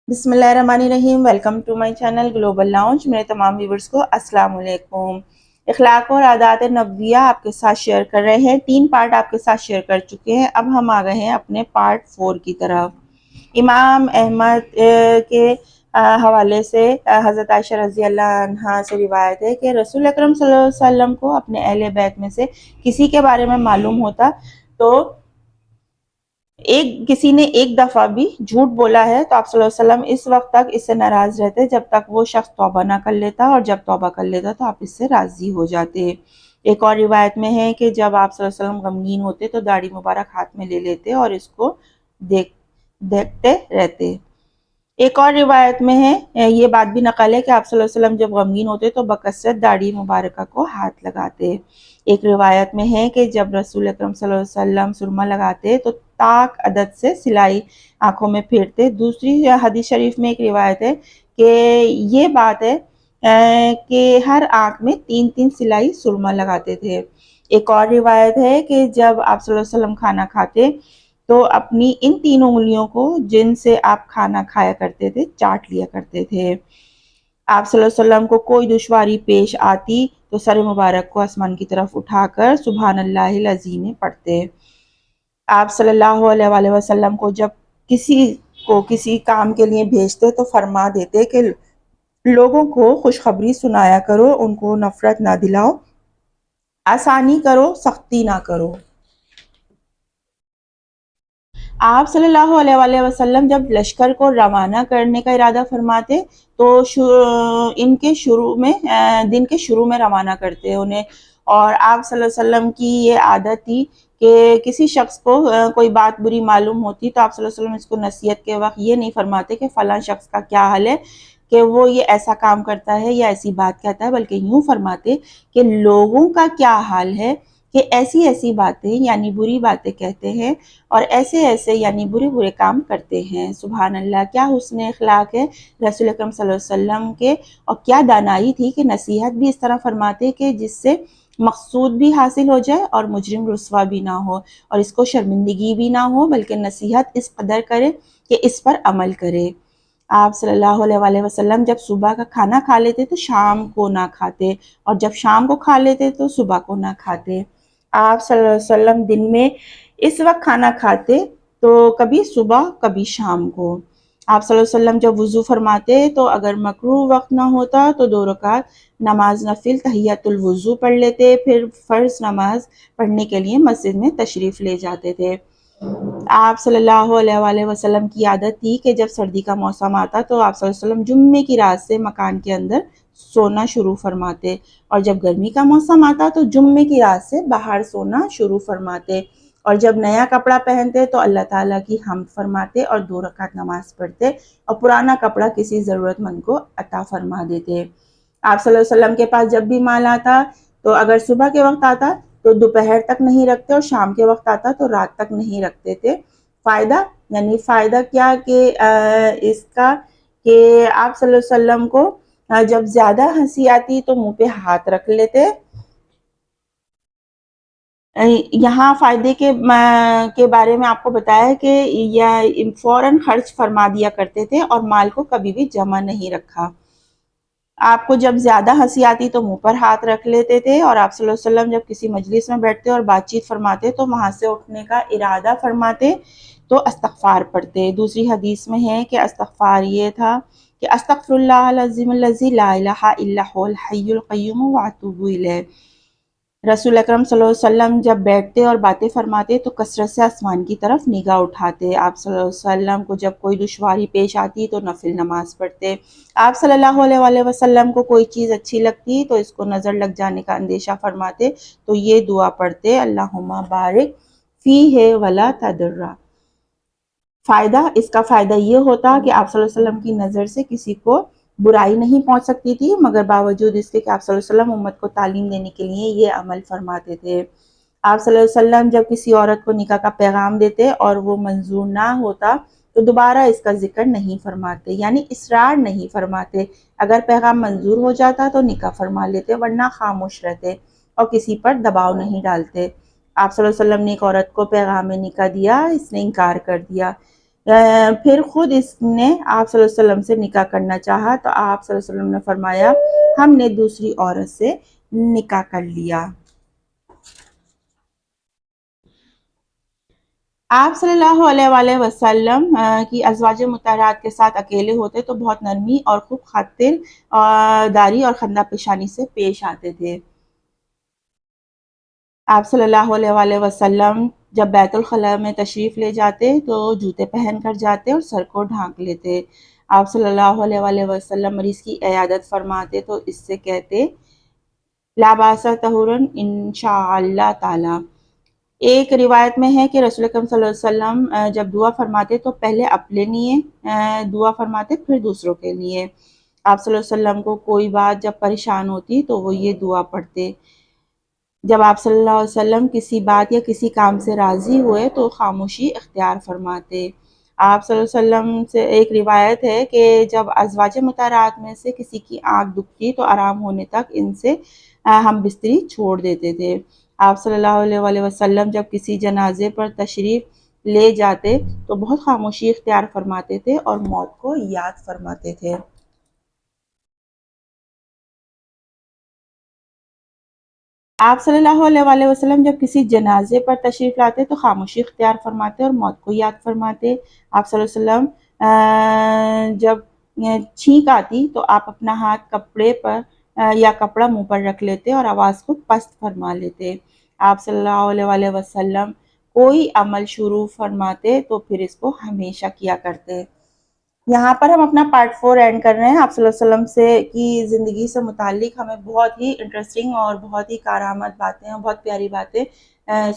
بسم اللہ الرحمن الرحیم۔ Welcome to my channel Global Lounge. میرے تمام ویورز کو السلام علیکم۔ اخلاق اور عادات نبویہ آپ کے ساتھ شیئر کر رہے ہیں۔ 3 پارٹ آپ کے ساتھ شیئر کر چکے ہیں، اب ہم آ گئے ہیں اپنے پارٹ 4 کی طرف۔ امام احمد کے حوالے سے حضرت عائشہ رضی اللہ عنہا سے روایت ہے کہ رسول اکرم صلی اللہ علیہ وسلم کو اپنے اہل بیت میں سے کسی کے بارے میں معلوم ہوتا تو کسی نے ایک دفعہ بھی جھوٹ بولا ہے تو آپ صلی اللہ علیہ وسلم اس وقت تک اس سے ناراض رہتے جب تک وہ شخص توبہ نہ کر لیتا، اور جب توبہ کر لیتا تو آپ اس سے راضی ہو جاتے۔ ایک اور روایت میں ہے کہ جب آپ صلی اللہ علیہ وسلم غمگین ہوتے تو داڑھی مبارک ہاتھ میں لے لیتے اور اس کو دیکھتے رہتے۔ ایک اور روایت میں ہے، یہ بات بھی نقل ہے کہ آپ صلی اللہ علیہ وسلم جب غمگین ہوتے تو بکثرت داڑھی مبارکہ کو ہاتھ لگاتے۔ ایک روایت میں ہے کہ جب رسول اکرم صلی اللہ علیہ وسلم سرما لگاتے تو تاک عدد سے سلائی آنکھوں میں پھیرتے۔ دوسری حدیث شریف میں ایک روایت ہے کہ یہ بات ہے کہ ہر آنکھ میں 3 سلائی سرما لگاتے تھے۔ ایک اور روایت ہے کہ جب آپ صلی اللہ علیہ وسلم کھانا کھاتے تو اپنی ان 3 انگلیوں کو جن سے آپ کھانا کھایا کرتے تھے چاٹ لیا کرتے تھے۔ آپ صلی اللہ علیہ وسلم کو کوئی دشواری پیش آتی تو سر مبارک کو آسمان کی طرف اٹھا کر سبحان اللہ العظیم پڑھتے۔ آپ صلی اللہ علیہ وآلہ وسلم کو جب کسی کام کے لیے بھیجتے تو فرما دیتے کہ لوگوں کو خوشخبری سنایا کرو، ان کو نفرت نہ دلاؤ، آسانی کرو، سختی نہ کرو۔ آپ صلی اللہ علیہ وآلہ وسلم جب لشکر کو روانہ کرنے کا ارادہ فرماتے تو دن کے شروع میں روانہ کرتے انہیں، اور آپ صلی اللہ علیہ وسلم کی یہ عادت تھی کہ کسی شخص کو کوئی بات بری معلوم ہوتی تو آپ صلی اللہ علیہ وسلم اس کو نصیحت کے وقت یہ نہیں فرماتے کہ فلاں شخص کا کیا حال ہے کہ وہ یہ ایسا کام کرتا ہے یا ایسی بات کہتا ہے، بلکہ یوں فرماتے کہ لوگوں کا کیا حال ہے کہ ایسی باتیں یعنی بری باتیں کہتے ہیں اور ایسے یعنی برے کام کرتے ہیں۔ سبحان اللہ، کیا حسن اخلاق ہے رسول اکرم صلی اللہ علیہ وسلم کے، اور کیا دانائی تھی کہ نصیحت بھی اس طرح فرماتے کہ جس سے مقصود بھی حاصل ہو جائے اور مجرم رسوا بھی نہ ہو اور اس کو شرمندگی بھی نہ ہو، بلکہ نصیحت اس قدر کرے کہ اس پر عمل کرے۔ آپ صلی اللہ علیہ وآلہ وسلم جب صبح کا کھانا کھا لیتے تو شام کو نہ کھاتے، اور جب شام کو کھا لیتے تو صبح کو نہ کھاتے۔ آپ صلی اللہ علیہ وسلم دن میں اس وقت کھانا کھاتے تو کبھی صبح کبھی شام کو۔ آپ صلی اللہ علیہ وسلم جب وضو فرماتے تو اگر مکروہ وقت نہ ہوتا تو 2 رکعت نماز نفل تحیۃ الوضو پڑھ لیتے، پھر فرض نماز پڑھنے کے لیے مسجد میں تشریف لے جاتے تھے۔ آپ صلی اللہ علیہ وآلہ وسلم کی عادت تھی کہ جب سردی کا موسم آتا تو آپ صلی اللہ علیہ وسلم جمعے کی رات سے مکان کے اندر سونا شروع فرماتے، اور جب گرمی کا موسم آتا تو جمعے کی رات سے باہر سونا شروع فرماتے، اور جب نیا کپڑا پہنتے تو اللہ تعالیٰ کی حمد فرماتے اور 2 رکعت نماز پڑھتے اور پرانا کپڑا کسی ضرورت مند کو عطا فرما دیتے۔ آپ صلی اللہ علیہ وسلم کے پاس جب بھی مال آتا تو اگر صبح کے وقت آتا تو دوپہر تک نہیں رکھتے، اور شام کے وقت آتا تو رات تک نہیں رکھتے تھے۔ فائدہ کیا کہ اس کا کہ آپ صلی اللہ علیہ وسلم کو جب زیادہ ہنسی آتی تو منہ پہ ہاتھ رکھ لیتے۔ یہاں فائدے کے بارے میں آپ کو بتایا کہ فوراً خرچ فرما دیا کرتے تھے اور مال کو کبھی بھی جمع نہیں رکھا۔ آپ کو جب زیادہ ہنسی آتی تو منہ پر ہاتھ رکھ لیتے تھے، اور آپ صلی اللہ علیہ وسلم جب کسی مجلس میں بیٹھتے اور بات چیت فرماتے تو وہاں سے اٹھنے کا ارادہ فرماتے تو استغفار پڑھتے۔ دوسری حدیث میں ہے کہ استغفار یہ تھا کہ استغفر اللہ العظیم الذی لا الہ الا هو الحی القیوم واتوب الیہ۔ رسول اکرم صلی اللہ علیہ وسلم جب بیٹھتے اور باتیں فرماتے تو کثرت سے آسمان کی طرف نگاہ اٹھاتے۔ آپ صلی اللہ علیہ وسلم کو جب کوئی دشواری پیش آتی تو نفل نماز پڑھتے۔ آپ صلی اللہ علیہ وآلہ وسلم کو کوئی چیز اچھی لگتی تو اس کو نظر لگ جانے کا اندیشہ فرماتے تو یہ دعا پڑھتے، اللہم بارک فیہ ولا تضر۔ اس کا فائدہ یہ ہوتا کہ آپ صلی اللہ علیہ وسلم کی نظر سے کسی کو برائی نہیں پہنچ سکتی تھی، مگر باوجود اس کے کہ آپ صلی اللہ علیہ وسلم امت کو تعلیم دینے کے لیے یہ عمل فرماتے تھے۔ آپ صلی اللہ علیہ وسلم جب کسی عورت کو نکاح کا پیغام دیتے اور وہ منظور نہ ہوتا تو دوبارہ اس کا ذکر نہیں فرماتے، یعنی اصرار نہیں فرماتے۔ اگر پیغام منظور ہو جاتا تو نکاح فرما لیتے، ورنہ خاموش رہتے اور کسی پر دباؤ نہیں ڈالتے۔ آپ صلی اللہ علیہ وسلم نے ایک عورت کو پیغام نکاح دیا، اس نے انکار کر دیا۔ پھر خود اس نے آپ صلی اللہ علیہ وسلم سے نکاح کرنا چاہا تو آپ صلی اللہ علیہ وسلم نے فرمایا ہم نے دوسری عورت سے نکاح کر لیا۔ آپ صلی اللہ علیہ وآلہ وسلم کی ازواج مطہرات کے ساتھ اکیلے ہوتے تو بہت نرمی اور خوب خاطر داری اور خندہ پیشانی سے پیش آتے تھے۔ آپ صلی اللہ علیہ وآلہ وسلم جب بیت الخلاء میں تشریف لے جاتے تو جوتے پہن کر جاتے اور سر کو ڈھانک لیتے۔ آپ صلی اللہ علیہ وآلہ وسلم مریض کی عیادت فرماتے تو اس سے کہتے لا باس طہورن انشاءاللہ تعالی۔ ایک روایت میں ہے کہ رسول اکرم صلی اللہ علیہ وسلم جب دعا فرماتے تو پہلے اپنے لیے دعا فرماتے پھر دوسروں کے لیے۔ آپ صلی اللہ علیہ وسلم کو کوئی بات جب پریشان ہوتی تو وہ یہ دعا پڑھتے۔ جب آپ صلی اللہ علیہ وسلم کسی بات یا کسی کام سے راضی ہوئے تو خاموشی اختیار فرماتے۔ آپ صلی اللہ علیہ وسلم سے ایک روایت ہے کہ جب ازواج مطہرات میں سے کسی کی آنکھ دکھتی تو آرام ہونے تک ان سے ہم بستری چھوڑ دیتے تھے۔ آپ صلی اللہ علیہ وآلہ وسلم جب کسی جنازے پر تشریف لے جاتے تو بہت خاموشی اختیار فرماتے تھے اور موت کو یاد فرماتے تھے۔ آپ صلی اللہ علیہ وآلہ وسلم جب کسی جنازے پر تشریف لاتے تو خاموشی اختیار فرماتے اور موت کو یاد فرماتے۔ آپ صلی اللہ علیہ وسلم جب چھینک آتی تو آپ اپنا ہاتھ کپڑے پر یا کپڑا منہ پر رکھ لیتے اور آواز کو پست فرما لیتے۔ آپ صلی اللہ علیہ وآلہ وسلم کوئی عمل شروع فرماتے تو پھر اس کو ہمیشہ کیا کرتے۔ یہاں پر ہم اپنا پارٹ 4 اینڈ کر رہے ہیں۔ آپ صلی اللہ علیہ وسلم سے کی زندگی سے متعلق ہمیں بہت ہی انٹرسٹنگ اور بہت ہی کارآمد باتیں اور بہت پیاری باتیں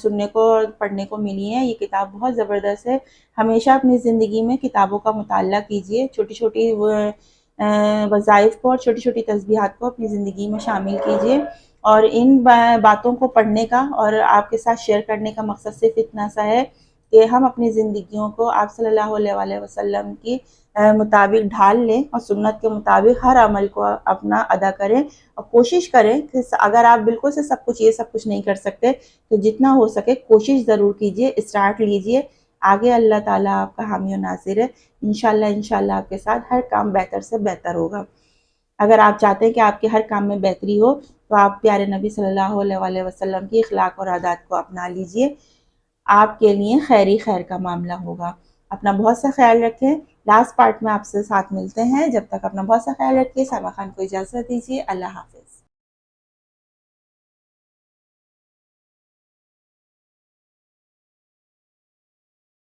سننے کو اور پڑھنے کو ملی ہیں۔ یہ کتاب بہت زبردست ہے۔ ہمیشہ اپنی زندگی میں کتابوں کا مطالعہ کیجیے، چھوٹی چھوٹی وظائف کو اور چھوٹی چھوٹی تسبیحات کو اپنی زندگی میں شامل کیجیے، اور ان باتوں کو پڑھنے کا اور آپ کے ساتھ شیئر کرنے کا مقصد صرف اتنا سا ہے کہ ہم اپنی زندگیوں کو آپ صلی اللہ علیہ وآلہ وسلم کی مطابق ڈھال لیں اور سنت کے مطابق ہر عمل کو اپنا ادا کریں، اور کوشش کریں کہ اگر آپ بالکل سے سب کچھ نہیں کر سکتے تو جتنا ہو سکے کوشش ضرور کیجیے، اسٹارٹ لیجیے۔ آگے اللہ تعالیٰ آپ کا حامی و ناصر ہے۔ انشاءاللہ آپ کے ساتھ ہر کام بہتر سے بہتر ہوگا۔ اگر آپ چاہتے ہیں کہ آپ کے ہر کام میں بہتری ہو تو آپ پیارے نبی صلی اللہ علیہ وآلہ وسلم کی اخلاق اور عادات کو اپنا لیجیے، آپ کے لیے خیر کا معاملہ ہوگا۔ اپنا بہت سا خیال رکھیں۔ لاسٹ پارٹ میں آپ سے ساتھ ملتے ہیں، جب تک اپنا بہت سا خیال رکھیے۔ سائمہ خان کو اجازت دیجیے۔ اللہ حافظ۔